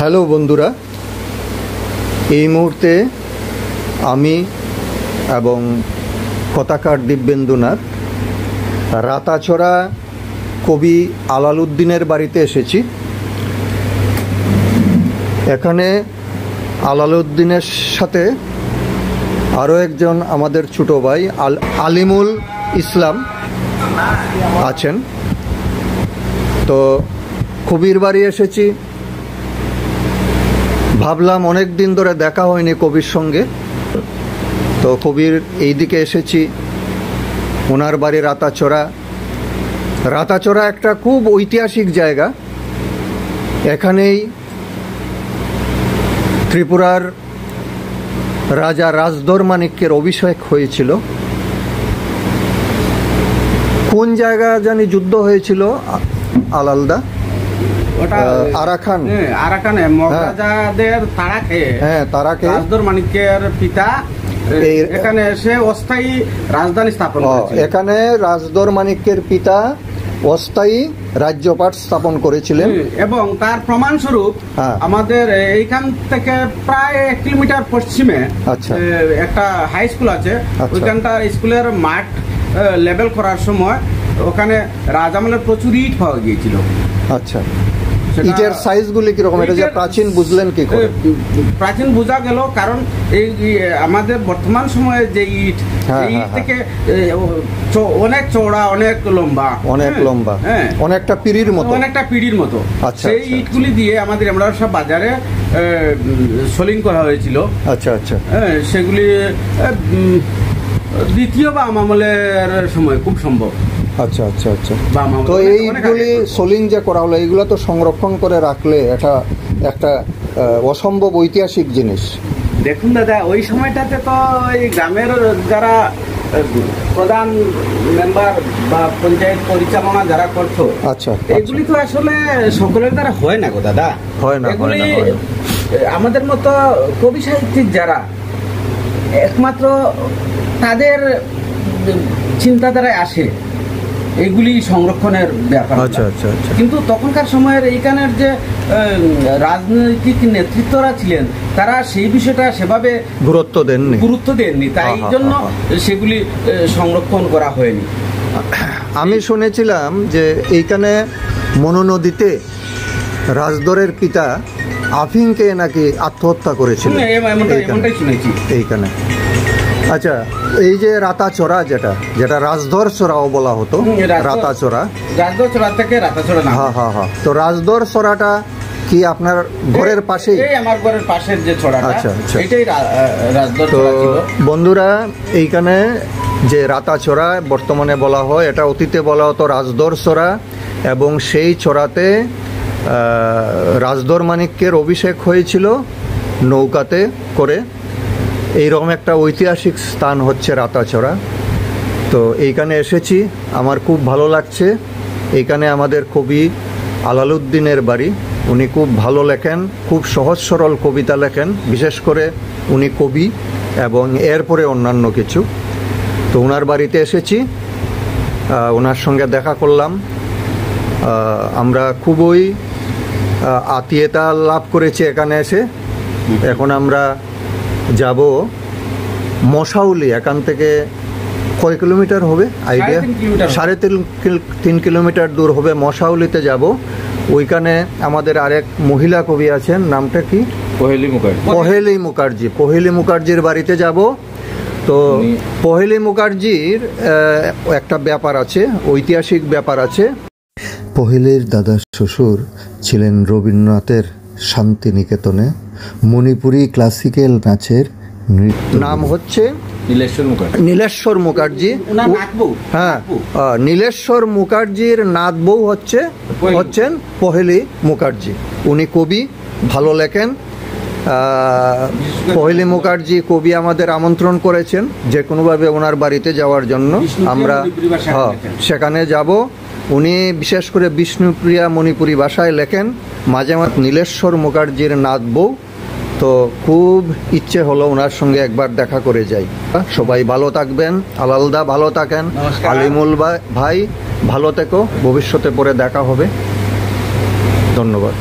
Hello বন্ধুরা, এই মুহূর্তে আমি এবং কথাকার দিব্যেন্দুনাথ রাতাছড়া কবি আলালউদ্দিনের বাড়িতে এসেছি। এখানে আলালউদ্দিনের সাথে আরও একজন আমাদের ছোটো ভাই আলিমুল ইসলাম আছেন। তো কবির বাড়ি এসেছি, ভাবলাম অনেক দিন ধরে দেখা হয়নি কবির সঙ্গে, তো কবির এই দিকে এসেছি। ওনার বাড়ি রাতাছড়া। রাতাছড়া একটা খুব ঐতিহাসিক জায়গা। এখানেই ত্রিপুরার রাজা রাজধর মানিক্যের অভিষেক হয়েছিল। কোন জায়গা জানি যুদ্ধ হয়েছিল আলালদা? আরাকানে মহারাজাদের তাড়া খেয়ে রাজধর মানিক্যের পিতা এখানে এসে অস্থায়ী রাজধানী স্থাপন করেছিলেন। এখানে রাজধর মানিক্যের পিতা অস্থায়ী রাজ্যপাট স্থাপন করেছিলেন এবং তার প্রমাণস্বরূপ আমাদের এইখান থেকে প্রায় 1 কিলোমিটার পশ্চিমে একটা হাই স্কুল আছে। ওইখানটা স্কুলের মাঠ লেভেল করার সময় ওখানে রাজামলের প্রচুর ইট পাওয়া গিয়েছিল। আচ্ছা, ইটের সাইজগুলি কিরকম? এটা যে প্রাচীন বুঝলেন কি করে? প্রাচীন বোঝা গেল কারণ এই আমাদের বর্তমান সময়ে যে ইট থেকে অনেক চওড়া, অনেক লম্বা, অনেকটা পিঁড়ির মতো। সেই ইটগুলি দিয়ে আমাদের আমরা সব বাজারে সোলিং করা হয়েছিল। আচ্ছা আচ্ছা, সেগুলি দ্বিতীয় বা আমলের সময় খুব সম্ভব। আচ্ছা আচ্ছা আচ্ছা। তো এইগুলি সোলিং যে করা হলো, এইগুলো তো সংরক্ষণ করে রাখলে এটা একটা অসম্ভব ঐতিহাসিক জিনিস। দেখুন দাদা, ওই সময়টাতে তো এই গ্রামের যারা প্রধান মেম্বার বা পঞ্চায়েত পরিচালনা যারা করতো, আচ্ছা, এগুলি তো আসলে সকলের দ্বারা হয় না গো দাদা। হয় না, এগুলি আমাদের মতো কবি সাহিত্যিক যারা একমাত্র তাদের চিন্তাধারায় আসে এগুলি সংরক্ষণের ব্যাপার। আচ্ছা আচ্ছা আচ্ছা। কিন্তু তখনকার সময়ের এইখানের যে রাজনৈতিক নেতৃত্বরা ছিলেন তারা সেই বিষয়টা সেভাবে গুরুত্ব দেননি, তাই জন্য সেগুলি সংরক্ষণ করা হয়নি। আমি শুনেছিলাম যে এইখানে মনু নদীতে রাজধরের পিতা আফিংকে নাকি আত্মহত্যা করেছিলেন, এমনটাই শুনেছি এইখানে। আচ্ছা, এই যে রাতাছড়া যেটা রাজধর ছড়াও বলা হতো, রাতাছড়া থেকে রাতাছড়া। হ্যাঁ। তো রাজধর ছড়াটা কি আপনার ঘরের পাশেই? আমার ঘরের পাশের যে ছড়াটা, আচ্ছা আচ্ছা, এটাই রাজধর ছড়া ছিল। বন্ধুরা, এইখানে যে রাতাছড়া বর্তমানে বলা হয়, এটা অতীতে বলা হতো রাজধর ছড়া, এবং সেই ছড়াতে রাজধর মানিক্যের অভিষেক হয়েছিল নৌকাতে করে। এইরকম একটা ঐতিহাসিক স্থান হচ্ছে রাতাছড়া। তো এইখানে এসেছি, আমার খুব ভালো লাগছে। এইখানে আমাদের কবি আলালউদ্দিনের বাড়ি। উনি খুব ভালো লেখেন, খুব সহজ সরল কবিতা লেখেন, বিশেষ করে উনি কবি এবং এরপরে অন্যান্য কিছু। তো ওনার বাড়িতে এসেছি, ওনার সঙ্গে দেখা করলাম। আমরা খুবই আত্মীয়তা লাভ করেছি এখানে এসে। এখন আমরা যাব মশাউলি। এখান থেকে কয় কিলোমিটার হবে আইডিয়া? 3.5 কিলোমিটার দূর হবে। মশাউলিতে যাব। ওইখানে আমাদের আরেক মহিলা কবি আছেন, নামটা কি? পহেলি মুখার্জির বাড়িতে যাব। তো পহেলি মুখার্জির একটা ব্যাপার আছে, ঐতিহাসিক ব্যাপার আছে। পহেলির দাদা শ্বশুর ছিলেন রবীন্দ্রনাথের শান্তিনিকেতনে মণিপুরি ক্লাসিক্যাল নাচের নাম হচ্ছে নীলেশ্বর মুখার্জি। হ্যাঁ, নীলেশ্বর মুখার্জির নাত বউ হচ্ছেন পহেলি মুখার্জি। উনি কবি, ভালো লেখেন। পহেলি মুখার্জি কবি আমাদের আমন্ত্রণ করেছেন যে কোনোভাবে ওনার বাড়িতে যাওয়ার জন্য। আমরা সেখানে যাব। উনি বিশেষ করে বিষ্ণুপ্রিয়া মণিপুরি ভাষায় লেখেন, মাঝে মাঝে নীলেশ্বর মুখার্জির নাত বউ। তো খুব ইচ্ছে হলো ওনার সঙ্গে একবার দেখা করে যাই। সবাই ভালো থাকবেন, আলালদা ভালো থাকেন, আলিমুল ভাই ভালো থেকো, ভবিষ্যতে পরে দেখা হবে। ধন্যবাদ।